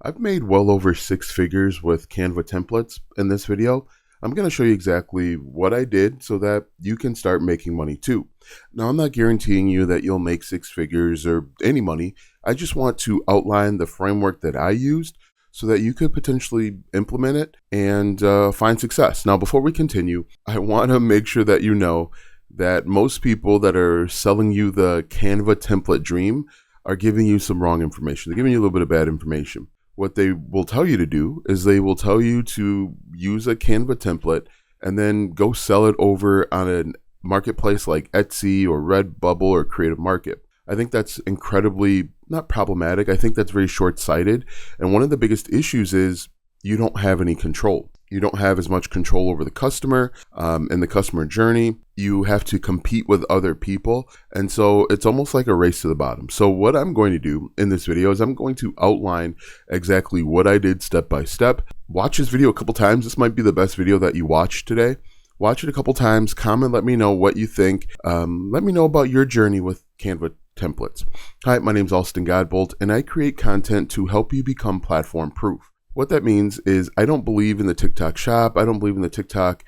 I've made well over 6 figures with Canva templates. In this video, I'm going to show you exactly what I did so that you can start making money too. Now, I'm not guaranteeing you that you'll make 6 figures or any money. I just want to outline the framework that I used so that you could potentially implement it and find success. Now, before we continue, I want to make sure that you know that most people that are selling you the Canva template dream are giving you some wrong information. They're giving you a little bit of bad information. What they will tell you to do is they will tell you to use a Canva template and then go sell it over on a marketplace like Etsy or Redbubble or Creative Market. I think that's incredibly not problematic. I think that's very short-sighted. And one of the biggest issues is you don't have any control. You don't have as much control over the customer and the customer journey. You have to compete with other people. And so it's almost like a race to the bottom. So what I'm going to do in this video is I'm going to outline exactly what I did step by step. Watch this video a couple times. This might be the best video that you watch today. Watch it a couple times. Comment, let me know what you think. Let me know about your journey with Canva templates. Hi, my name is Austin Godbolt, and I create content to help you become platform proof. What that means is I don't believe in the TikTok shop. I don't believe in the TikTok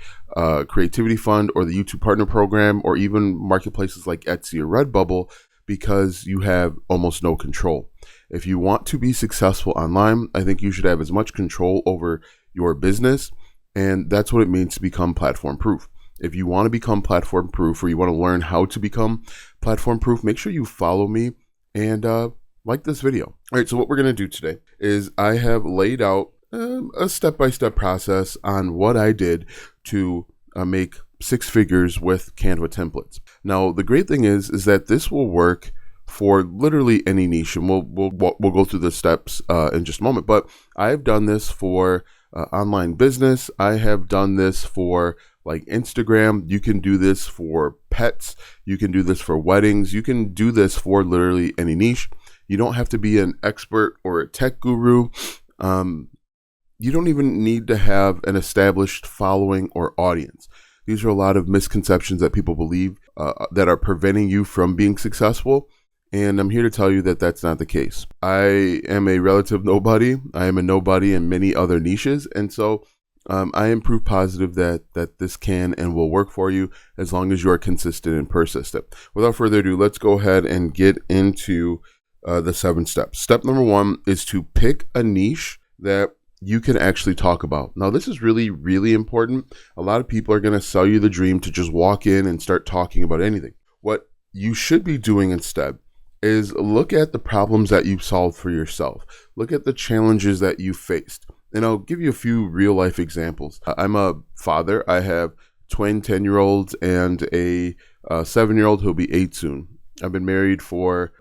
creativity fund or the YouTube partner program or even marketplaces like Etsy or Redbubble because you have almost no control. If you want to be successful online, I think you should have as much control over your business, and that's what it means to become platform proof. If you want to become platform proof or you want to learn how to become platform proof, make sure you follow me and like this video. All right, so what we're going to do today is I have laid out a step-by-step process on what I did to make 6 figures with Canva templates. Now, the great thing is that this will work for literally any niche, and we'll go through the steps in just a moment. But I've done this for online business. I have done this for like Instagram. You can do this for pets. You can do this for weddings. You can do this for literally any niche. You don't have to be an expert or a tech guru. You don't even need to have an established following or audience. These are a lot of misconceptions that people believe that are preventing you from being successful. And I'm here to tell you that that's not the case. I am a relative nobody. I am a nobody in many other niches. And so I am proof positive that this can and will work for you as long as you are consistent and persistent. Without further ado, let's go ahead and get into the 7 steps. Step number 1 is to pick a niche that you can actually talk about. Now, this is really, really important. A lot of people are going to sell you the dream to just walk in and start talking about anything. What you should be doing instead is look at the problems that you've solved for yourself. Look at the challenges that you faced. And I'll give you a few real life examples. I'm a father. I have twin 10-year-olds and a 7-year-old who'll be 8 soon. I've been married for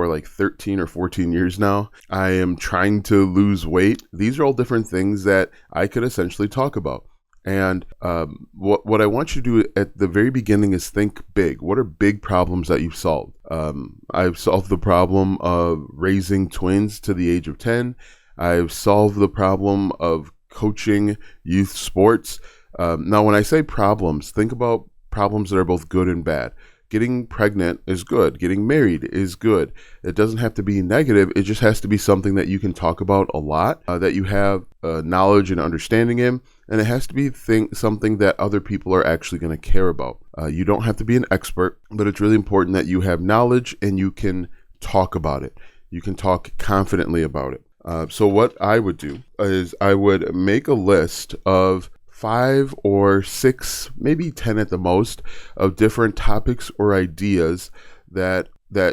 like 13 or 14 years now. I am trying to lose weight. These are all different things that I could essentially talk about. And what I want you to do at the very beginning is think big. What are big problems that you've solved? I've solved the problem of raising twins to the age of 10. I've solved the problem of coaching youth sports. Now, when I say problems, think about problems that are both good and bad. Getting pregnant is good. Getting married is good. It doesn't have to be negative. It just has to be something that you can talk about a lot, that you have knowledge and understanding in, and it has to be something that other people are actually going to care about. You don't have to be an expert, but it's really important that you have knowledge and you can talk about it. You can talk confidently about it. So what I would do is I would make a list of 5 or 6, maybe 10 at the most, of different topics or ideas that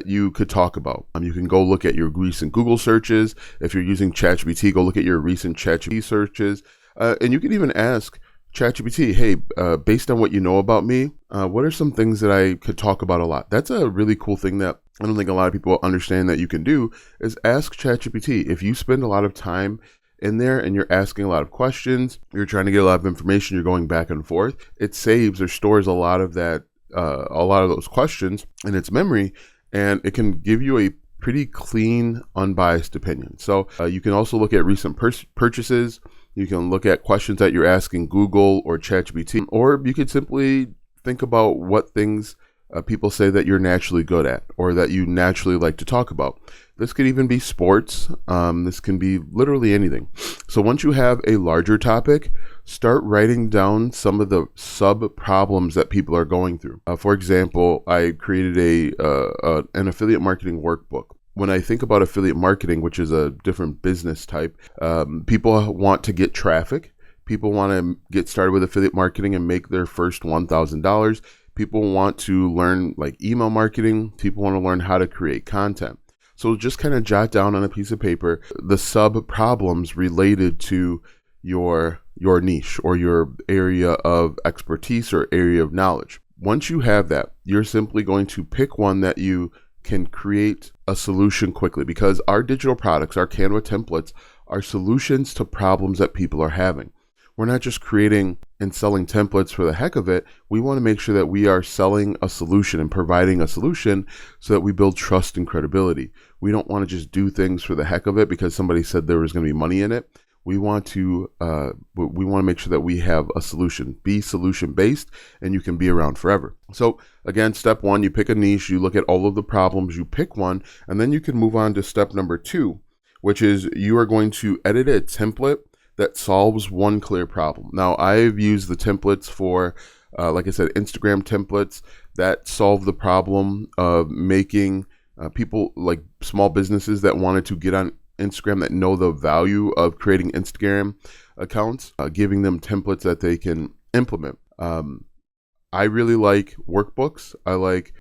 you could talk about. You can go look at your recent Google searches. If you're using ChatGPT, go look at your recent ChatGPT searches. And you can even ask ChatGPT, hey, based on what you know about me, what are some things that I could talk about a lot? That's a really cool thing that I don't think a lot of people understand that you can do, is ask ChatGPT. If you spend a lot of time in there and you're asking a lot of questions, you're trying to get a lot of information, you're going back and forth, it saves or stores a lot of those questions in its memory, and it can give you a pretty clean, unbiased opinion. So you can also look at recent purchases. You can look at questions that you're asking Google or ChatGPT, or you could simply think about what things people say that you're naturally good at, or that you naturally like to talk about. This could even be sports. This can be literally anything. So once you have a larger topic, start writing down some of the sub problems that people are going through. For example, I created an affiliate marketing workbook. When I think about affiliate marketing, which is a different business type, people want to get traffic. People want to get started with affiliate marketing and make their first $1,000. People want to learn like email marketing. People want to learn how to create content. So just kind of jot down on a piece of paper the sub problems related to your niche or your area of expertise or area of knowledge. Once you have that, you're simply going to pick one that you can create a solution quickly, because our digital products, our Canva templates, are solutions to problems that people are having. We're not just creating and selling templates for the heck of it. We want to make sure that we are selling a solution and providing a solution so that we build trust and credibility. We don't want to just do things for the heck of it because somebody said there was going to be money in it. We want to make sure that we have a solution. Be solution based, and you can be around forever. So again, step one, you pick a niche, you look at all of the problems, you pick one, and then you can move on to step number 2, which is you are going to edit a template that solves one clear problem. Now, I've used the templates for, like I said, Instagram templates that solve the problem of making people, like small businesses that wanted to get on Instagram, that know the value of creating Instagram accounts, giving them templates that they can implement. I really like workbooks. I like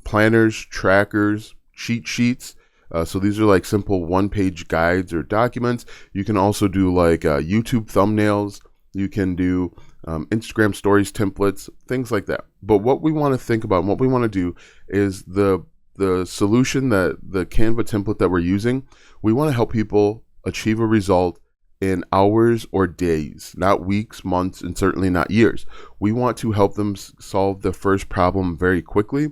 planners, trackers, cheat sheets. So these are like simple one-page guides or documents. You can also do like YouTube thumbnails. You can do Instagram stories templates, things like that. But what we want to think about and what we want to do is the solution, that the Canva template that we're using, we want to help people achieve a result in hours or days, not weeks, months, and certainly not years. We want to help them solve the first problem very quickly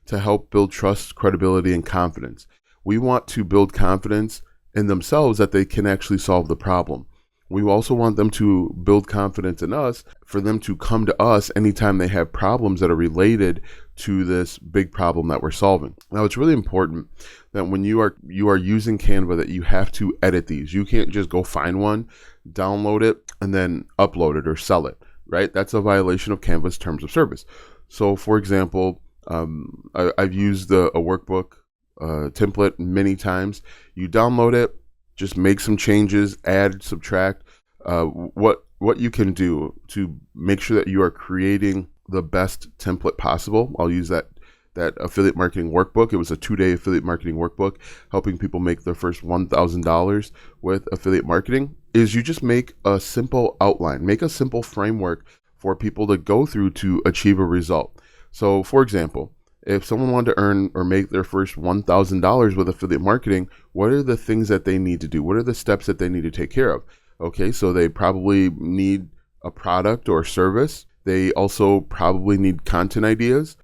to help build trust, credibility, and confidence. We want to build confidence in themselves that they can actually solve the problem. We also want them to build confidence in us, for them to come to us anytime they have problems that are related to this big problem that we're solving. Now, it's really important that when you are using Canva, that you have to edit these. You can't just go find one, download it, and then upload it or sell it, right? That's a violation of Canva's terms of service. So, for example, I've used a workbook template many times. You download it, just make some changes, add, subtract. What you can do to make sure that you are creating the best template possible. I'll use that affiliate marketing workbook. It was a 2-day affiliate marketing workbook helping people make their first $1,000 with affiliate marketing. Is you just make a simple outline, make a simple framework for people to go through to achieve a result. So, for example, if someone wanted to earn or make their first $1,000 with affiliate marketing, what are the things that they need to do? What are the steps that they need to take care of? Okay, so they probably need a product or service. They also probably need content ideas.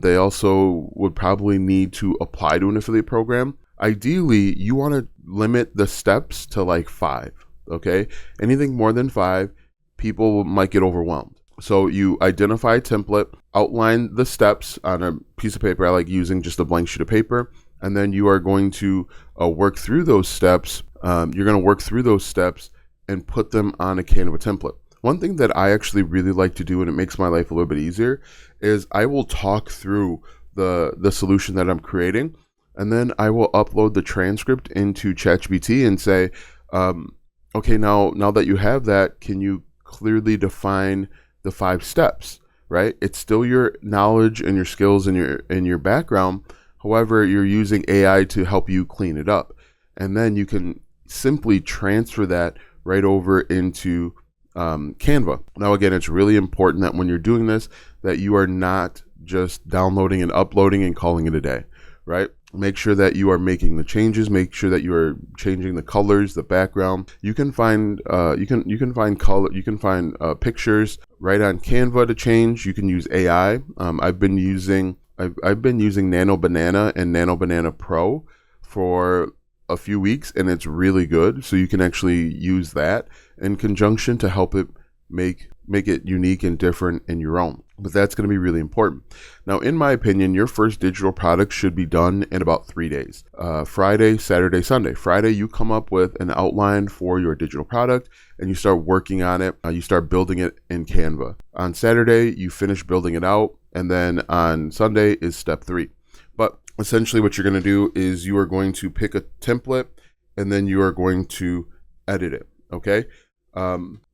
They also would probably need to apply to an affiliate program. Ideally, you want to limit the steps to like 5, okay? Anything more than 5, people might get overwhelmed. So you identify a template, outline the steps on a piece of paper. I like using just a blank sheet of paper. And then you are going to work through those steps. You're going to work through those steps and put them on a Canva template. One thing that I actually really like to do, and it makes my life a little bit easier, is I will talk through the solution that I'm creating, and then I will upload the transcript into ChatGPT and say, okay, now that you have that, can you clearly define the 5 steps, right? It's still your knowledge and your skills and your background. However, you're using AI to help you clean it up. And then you can simply transfer that right over into Canva. Now, again, it's really important that when you're doing this, that you are not just downloading and uploading and calling it a day, right? Make sure that you are making the changes. Make sure that you are changing the colors, the background. You can find pictures right on Canva to change. You can use AI. I've been using Nano Banana and Nano Banana Pro for a few weeks, and it's really good. So you can actually use that in conjunction to help it make it unique and different in your own. but that's going to be really important. Now, in my opinion, your first digital product should be done in about 3 days. Friday, Saturday, Sunday. Friday, you come up with an outline for your digital product and you start working on it. You start building it in Canva. On Saturday, you finish building it out. And then on Sunday is step 3. But essentially what you're going to do is you are going to pick a template and then you are going to edit it. Okay.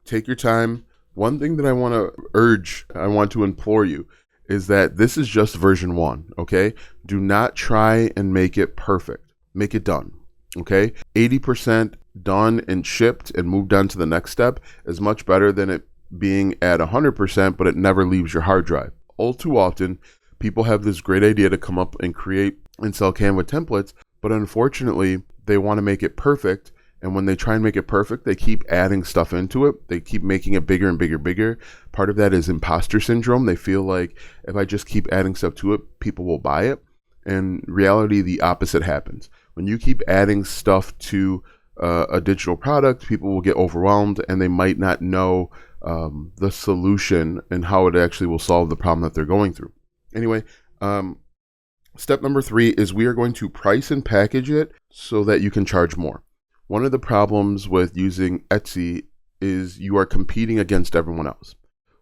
Take your time. One thing that I want to implore you is that this is just version 1, okay? Do not try and make it perfect. Make it done, okay? 80% done and shipped and moved on to the next step is much better than it being at 100%, but it never leaves your hard drive. All too often, people have this great idea to come up and create and sell Canva templates, but unfortunately, they want to make it perfect. And when they try and make it perfect, they keep adding stuff into it. They keep making it bigger and bigger and bigger. Part of that is imposter syndrome. They feel like if I just keep adding stuff to it, people will buy it. In reality, the opposite happens. When you keep adding stuff to a digital product, people will get overwhelmed and they might not know the solution and how it actually will solve the problem that they're going through. Anyway, step number 3 is we are going to price and package it so that you can charge more. One of the problems with using Etsy is you are competing against everyone else.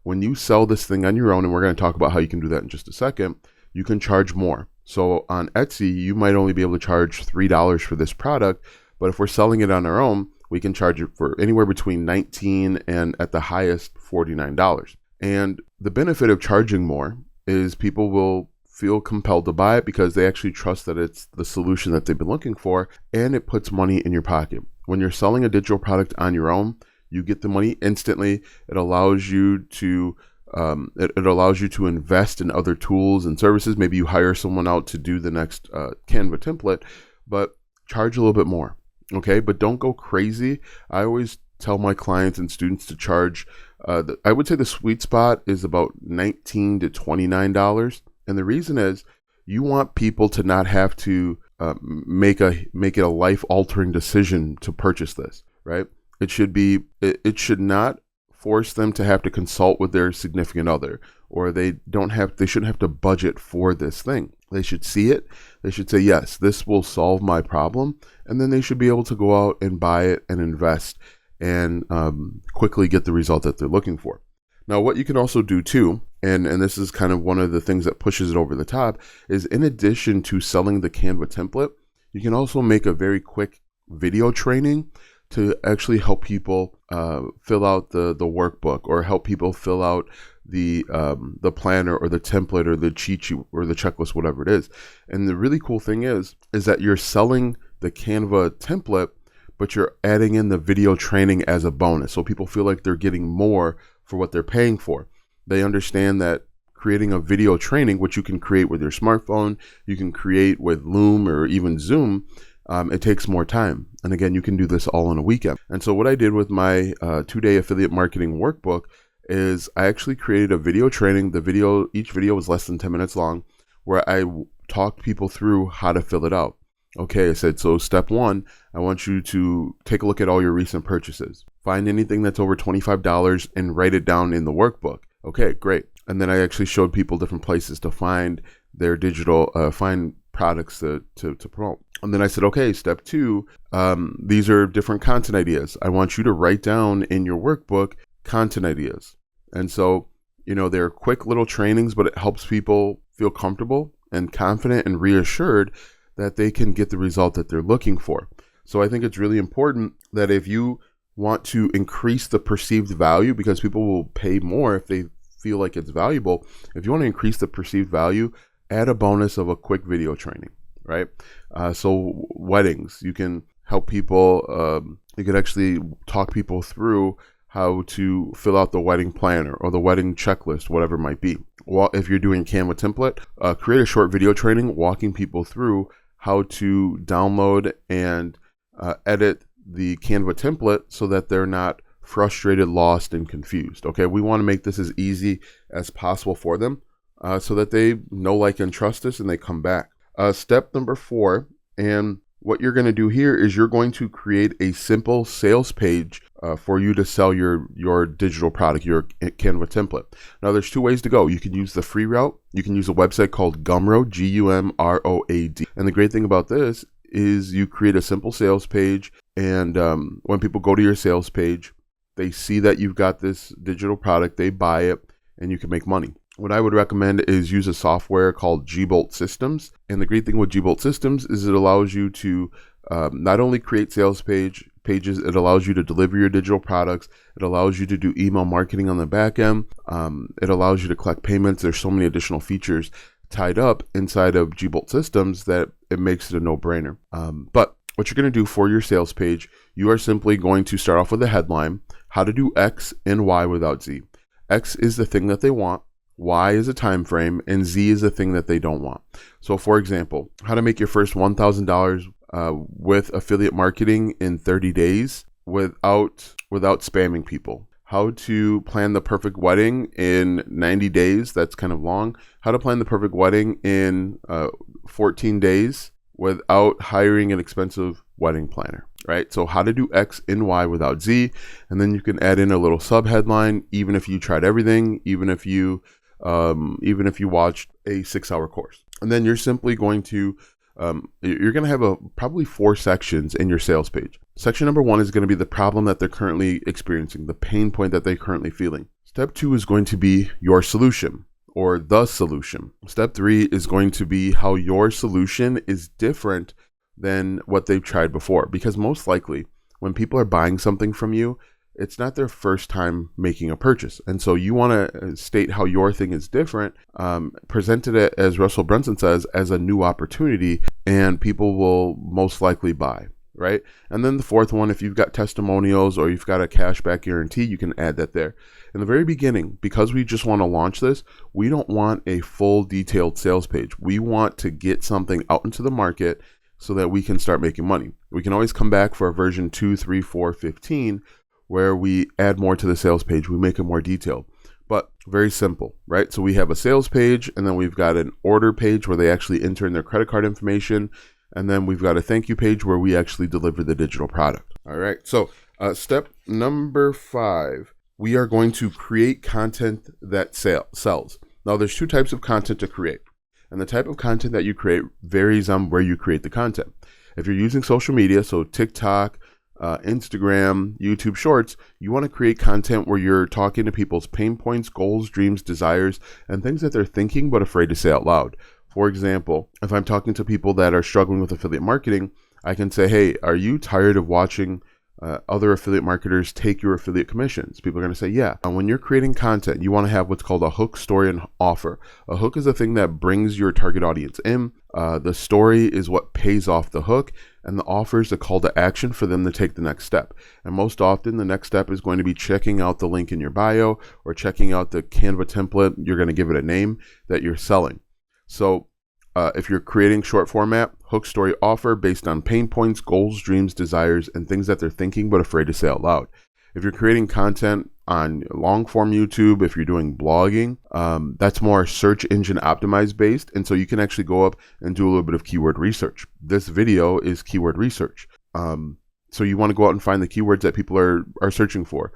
When you sell this thing on your own, and we're going to talk about how you can do that in just a second, you can charge more. So on Etsy, you might only be able to charge $3 for this product, but if we're selling it on our own, we can charge it for anywhere between $19 and at the highest $49. And the benefit of charging more is people will feel compelled to buy it because they actually trust that it's the solution that they've been looking for, and it puts money in your pocket. When you're selling a digital product on your own, you get the money instantly. It allows you to invest in other tools and services. Maybe you hire someone out to do the next Canva template, but charge a little bit more, okay? But don't go crazy. I always tell my clients and students to charge, I would say the sweet spot is about $19 to $29. And the reason is you want people to not have to make it a life-altering decision to purchase this, right? It should not force them to have to consult with their significant other, or they shouldn't have to budget for this thing. They should see it. They should say, yes, this will solve my problem. And then they should be able to go out and buy it and invest and quickly get the result that they're looking for. Now, what you can also do too, and this is kind of one of the things that pushes it over the top, is in addition to selling the Canva template, you can also make a very quick video training to actually help people fill out the workbook, or help people fill out the planner or the template or the cheat sheet or the checklist, whatever it is. And the really cool thing is that you're selling the Canva template, but you're adding in the video training as a bonus. So people feel like they're getting more for what they're paying for. They understand that creating a video training, which you can create with your smartphone, you can create with Loom or even Zoom, it takes more time. And again, you can do this all in a weekend. And so what I did with my 2-day affiliate marketing workbook is I actually created a video training. Each video was less than 10 minutes long, where I talked people through how to fill it out. Okay, I said, so step 1, I want you to take a look at all your recent purchases. Find anything that's over $25 and write it down in the workbook. Okay, great. And then I actually showed people different places to find their digital, find products to promote. And then I said, okay, step 2, these are different content ideas. I want you to write down in your workbook content ideas. And so, they're quick little trainings, but it helps people feel comfortable and confident and reassured that they can get the result that they're looking for. So I think it's really important that if you want to increase the perceived value, because people will pay more if they feel like it's valuable, if you want to increase the perceived value, add a bonus of a quick video training, right? So weddings, you can help people, you could actually talk people through how to fill out the wedding planner or the wedding checklist, whatever it might be. Well, if you're doing Canva template, create a short video training walking people through how to download and edit the Canva template so that they're not frustrated, lost, and confused. Okay, we want to make this as easy as possible for them so that they know, like, and trust us and they come back. Step number 4, and what you're going to do here is you're going to create a simple sales page for you to sell your digital product, your Canva template. Now, there's two ways to go. You can use the free route. You can use a website called Gumroad, Gumroad. And the great thing about this is you create a simple sales page, and when people go to your sales page, they see that you've got this digital product, they buy it, and you can make money. What I would recommend is use a software called Gbolt Systems. And the great thing with Gbolt Systems is it allows you to not only create sales pages, it allows you to deliver your digital products. It allows you to do email marketing on the back end. It allows you to collect payments. There's so many additional features tied up inside of Gbolt Systems that it makes it a no-brainer. But what you're going to do for your sales page, you are simply going to start off with a headline: how to do X and Y without Z. X is the thing that they want, Y is a time frame, and Z is the thing that they don't want. So for example, how to make your first $1,000 with affiliate marketing in 30 days without spamming people. How to plan the perfect wedding in 90 days. That's kind of long. How to plan the perfect wedding in 14 days without hiring an expensive wedding planner, right? So how to do X and Y without Z. And then you can add in a little sub headline, even if you tried everything, even if you watched a 6-hour course. And then you're simply going to you're going to have probably 4 sections in your sales page. Section number 1 is going to be the problem that they're currently experiencing, the pain point that they're currently feeling. Step 2 is going to be your solution or the solution. Step 3 is going to be how your solution is different than what they've tried before. Because most likely when people are buying something from you, it's not their first time making a purchase. And so you want to state how your thing is different, presented it, as Russell Brunson says, as a new opportunity, and people will most likely buy, right? And then the 4th one, if you've got testimonials or you've got a cashback guarantee, you can add that there. In the very beginning, because we just want to launch this, we don't want a full detailed sales page. We want to get something out into the market so that we can start making money. We can always come back for a version 2, 3, 4, 15, where we add more to the sales page, we make it more detailed, but very simple, right? So we have a sales page, and then we've got an order page where they actually enter in their credit card information, and then we've got a thank you page where we actually deliver the digital product. All right, so step number 5, we are going to create content that sells. Now there's 2 types of content to create, and the type of content that you create varies on where you create the content. If you're using social media, so TikTok, Instagram, YouTube Shorts, you want to create content where you're talking to people's pain points, goals, dreams, desires, and things that they're thinking but afraid to say out loud. For example, if I'm talking to people that are struggling with affiliate marketing, I can say, hey, are you tired of watching other affiliate marketers take your affiliate commissions? People are going to say, yeah. And when you're creating content, you want to have what's called a hook, story, and offer. A hook is a thing that brings your target audience in. The story is what pays off the hook, and the offer is the call to action for them to take the next step. And most often, the next step is going to be checking out the link in your bio or checking out the Canva template. You're going to give it a name that you're selling. So if you're creating short format, hook, story, offer based on pain points, goals, dreams, desires, and things that they're thinking but afraid to say out loud. If you're creating content on long form YouTube, if you're doing blogging, that's more search engine optimized based. And so you can actually go up and do a little bit of keyword research. This video is keyword research. So you want to go out and find the keywords that people are searching for.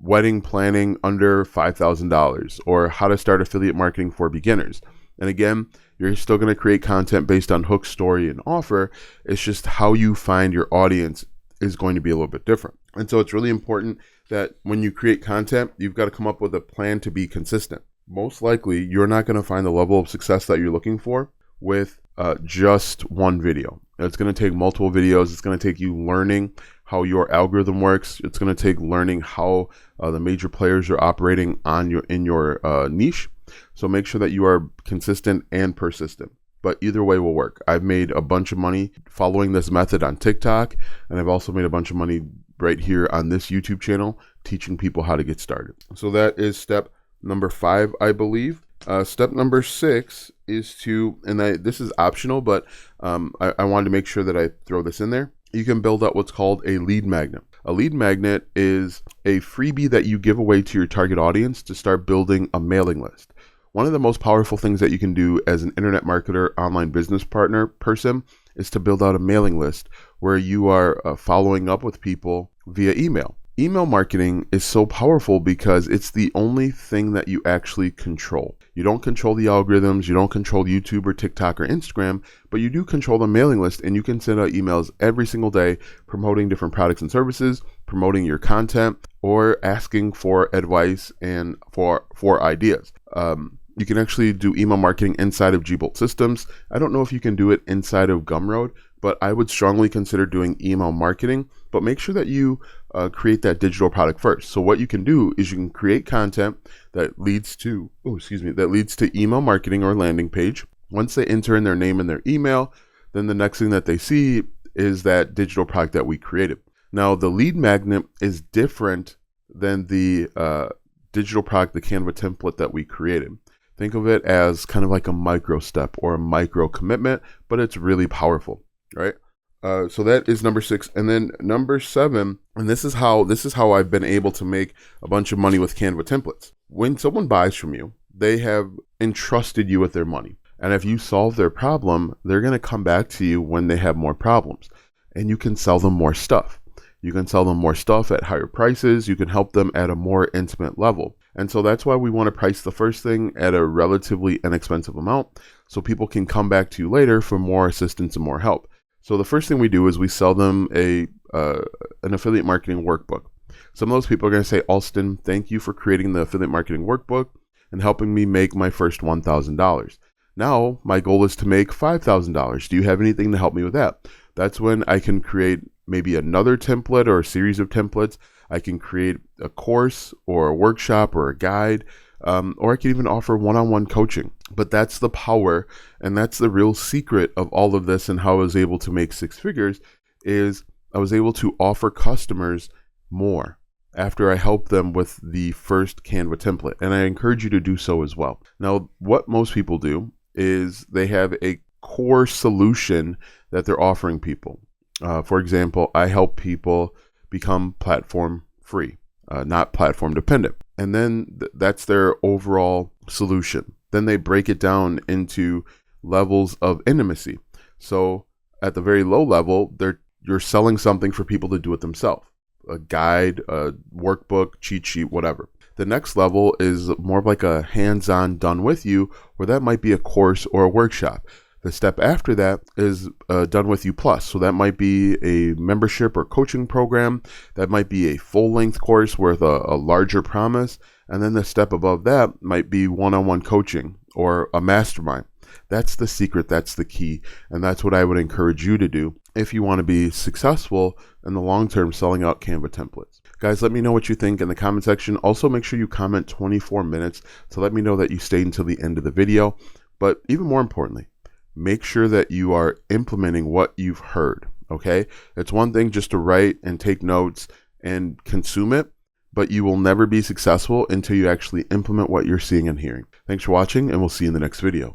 Wedding planning under $5,000, or how to start affiliate marketing for beginners. And again, you're still going to create content based on hook, story, and offer. It's just how you find your audience is going to be a little bit different. And so it's really important that when you create content, you've got to come up with a plan to be consistent. Most likely, you're not going to find the level of success that you're looking for with just one video. It's going to take multiple videos. It's going to take you learning how your algorithm works. It's going to take learning how the major players are operating in your niche. So make sure that you are consistent and persistent. But either way will work. I've made a bunch of money following this method on TikTok, and I've also made a bunch of money right here on this YouTube channel teaching people how to get started. So that is step number 5, I believe. Step number 6 is this is optional, but I wanted to make sure that I throw this in there. You can build out what's called a lead magnet. A lead magnet is a freebie that you give away to your target audience to start building a mailing list. One of the most powerful things that you can do as an internet marketer, online business partner person is to build out a mailing list where you are following up with people via email. Email marketing is so powerful because it's the only thing that you actually control. You don't control the algorithms, you don't control YouTube or TikTok or Instagram, but you do control the mailing list, and you can send out emails every single day promoting different products and services, promoting your content, or asking for advice and for ideas. You can actually do email marketing inside of Gbolt systems. I don't know if you can do it inside of Gumroad, but I would strongly consider doing email marketing, but make sure that you create that digital product first. So what you can do is you can create content that leads to, email marketing or landing page. Once they enter in their name and their email, then the next thing that they see is that digital product that we created. Now, the lead magnet is different than the digital product, the Canva template that we created. Think of it as kind of like a micro step or a micro commitment, but it's really powerful, right? So that is number 6. And then number 7, and this is how I've been able to make a bunch of money with Canva templates. When someone buys from you, they have entrusted you with their money. And if you solve their problem, they're going to come back to you when they have more problems, and you can sell them more stuff. You can sell them more stuff at higher prices. You can help them at a more intimate level. And so that's why we want to price the first thing at a relatively inexpensive amount so people can come back to you later for more assistance and more help. So the first thing we do is we sell them an affiliate marketing workbook. Some of those people are going to say, Alston, thank you for creating the affiliate marketing workbook and helping me make my first $1,000. Now my goal is to make $5,000. Do you have anything to help me with that? That's when I can create maybe another template or a series of templates. I can create a course or a workshop or a guide, or I can even offer one-on-one coaching. But that's the power, and that's the real secret of all of this, and how I was able to make 6 figures is I was able to offer customers more after I helped them with the first Canva template. And I encourage you to do so as well. Now, what most people do is they have a core solution that they're offering people. For example, I help people become platform free, not platform dependent. And then that's their overall solution. Then they break it down into levels of intimacy. So at the very low level, you're selling something for people to do it themselves. A guide, a workbook, cheat sheet, whatever. The next level is more like a hands-on done with you, or that might be a course or a workshop. The step after that is done with you plus. So that might be a membership or coaching program. That might be a full-length course with a larger promise. And then the step above that might be one-on-one coaching or a mastermind. That's the secret. That's the key. And that's what I would encourage you to do if you want to be successful in the long term selling out Canva templates. Guys, let me know what you think in the comment section. Also, make sure you comment 24 minutes to let me know that you stayed until the end of the video. But even more importantly, make sure that you are implementing what you've heard, okay? It's one thing just to write and take notes and consume it, but you will never be successful until you actually implement what you're seeing and hearing. Thanks for watching, and we'll see you in the next video.